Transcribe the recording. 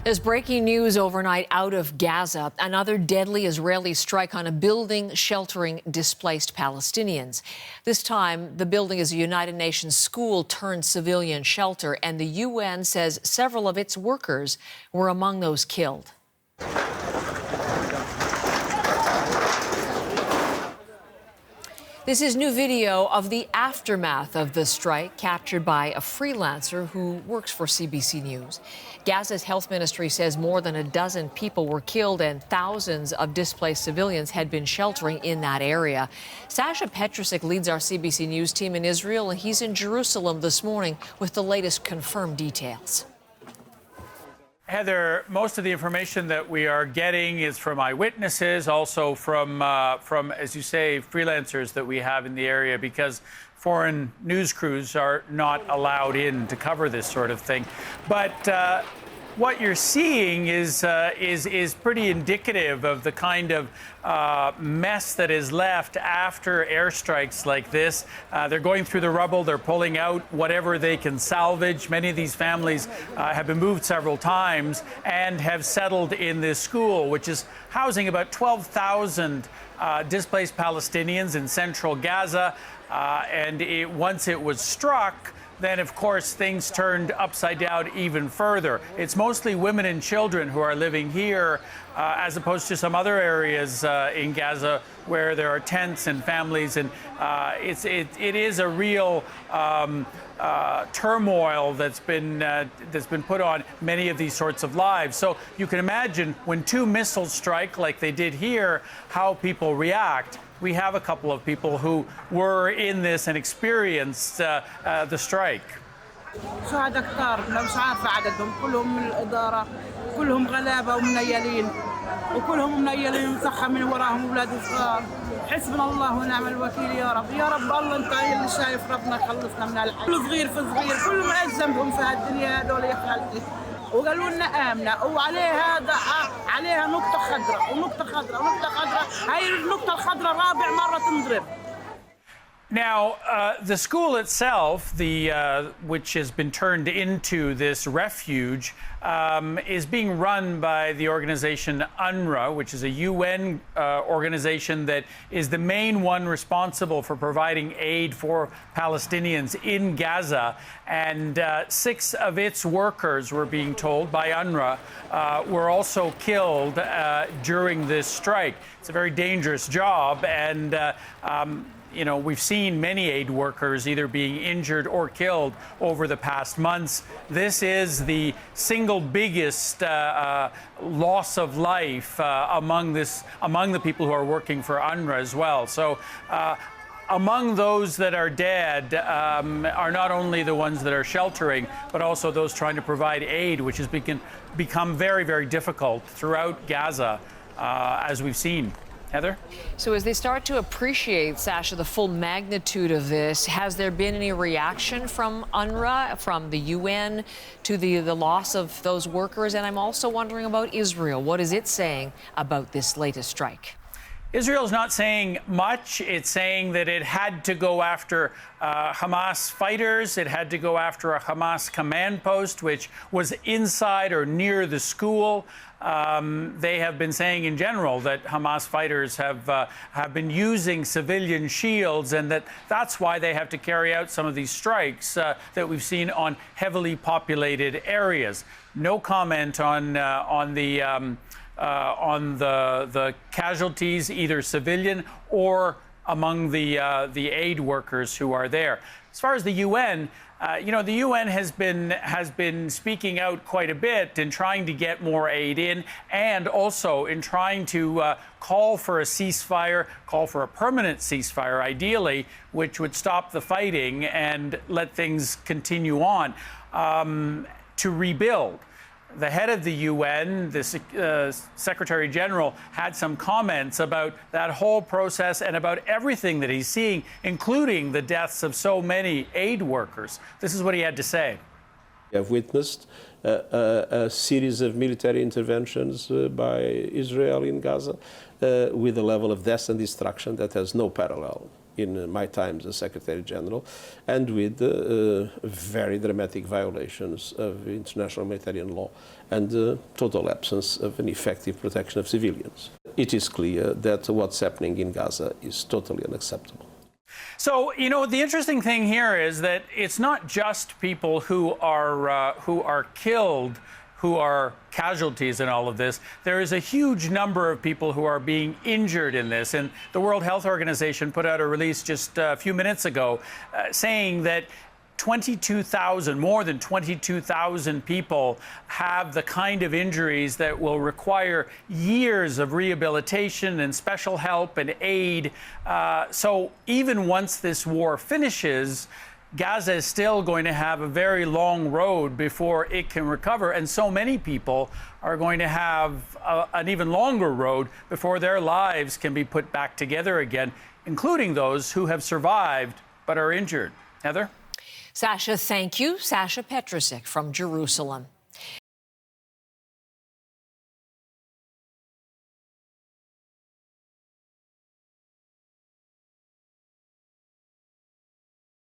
There's breaking news overnight out of Gaza. Another deadly Israeli strike on a building sheltering displaced Palestinians. This time, the building is a United Nations school turned civilian shelter, and the UN says several of its workers were among those killed. This is new video of the aftermath of the strike, captured by a freelancer who works for CBC News. Gaza's Health Ministry says more than a dozen people were killed and thousands of displaced civilians had been sheltering in that area. Sasha Petrusik leads our CBC News team in Israel, and he's in Jerusalem this morning with the latest confirmed details. Heather, most of the information that we are getting is from eyewitnesses, also from, as you say, freelancers that we have in the area, because foreign news crews are not allowed in to cover this sort of thing. But what you're seeing is pretty indicative of the kind of mess that is left after airstrikes like this. They're going through the rubble, they're pulling out whatever they can salvage. Many of these families have been moved several times and have settled in this school, which is housing about 12,000 displaced Palestinians in central Gaza. Once it was struck, then, of course, things turned upside down even further. It's mostly women and children who are living here, as opposed to some other areas in Gaza where there are tents and families. And it is a real turmoil that's been put on many of these sorts of lives. So you can imagine when two missiles strike like they did here, how people react. We have a couple of people who were in this and experienced the strike. شهداء كتار لو مش عارفة عددهم كلهم من الإدارة كلهم غلابة ومنيلين وكلهم منيلين ومسخمين وراهم أولاد صغار حسبنا الله ونعم الوكيل يا رب الله أنت اللي شايف ربنا خلصنا من الحي كل صغير في صغير كل ما ذنبهم في هالدنيا هذول يا خالتي وقالوا لنا آمنة عليها نقطة خضراء ونقطة خضراء ونقطة خضراء هاي النقطة الخضراء رابع مرة تنضرب. Now, the school itself, which has been turned into this refuge, is being run by the organization UNRWA, which is a UN organization that is the main one responsible for providing aid for Palestinians in Gaza. And 6 of its workers, were being told by UNRWA, were also killed during this strike. It's a very dangerous job, and you know, we've seen many aid workers either being injured or killed over the past months. This is the single biggest loss of life among the people who are working for UNRWA as well. So among those that are dead are not only the ones that are sheltering, but also those trying to provide aid, which has become very, very difficult throughout Gaza, as we've seen. Heather? So as they start to appreciate, Sasha, the full magnitude of this, has there been any reaction from UNRWA, from the UN, to the loss of those workers? And I'm also wondering about Israel. What is it saying about this latest strike? Israel's not saying much. It's saying that it had to go after Hamas fighters. It had to go after a Hamas command post, which was inside or near the school. They have been saying in general that Hamas fighters have been using civilian shields, and that's why they have to carry out some of these strikes that we've seen on heavily populated areas. No comment on the casualties, either civilian or among the aid workers who are there. As far as the UN, you know, the UN has been speaking out quite a bit in trying to get more aid in, and also in trying to call for a ceasefire, call for a permanent ceasefire, ideally, which would stop the fighting and let things continue on to rebuild. The head of the UN, the Secretary General, had some comments about that whole process and about everything that he's seeing, including the deaths of so many aid workers. This is what he had to say. We have witnessed a series of military interventions by Israel in Gaza with a level of death and destruction that has no parallel in my time as Secretary General, and with very dramatic violations of international humanitarian law and total absence of an effective protection of civilians. It is clear that what's happening in Gaza is totally unacceptable. So, you know, the interesting thing here is that it's not just people who are killed, who are casualties in all of this. There is a huge number of people who are being injured in this. And the World Health Organization put out a release just a few minutes ago saying that more than 22,000 people have the kind of injuries that will require years of rehabilitation and special help and aid. So even once this war finishes, Gaza is still going to have a very long road before it can recover. And so many people are going to have an even longer road before their lives can be put back together again, including those who have survived but are injured. Heather? Sasha, thank you. Sasha Petrusek from Jerusalem.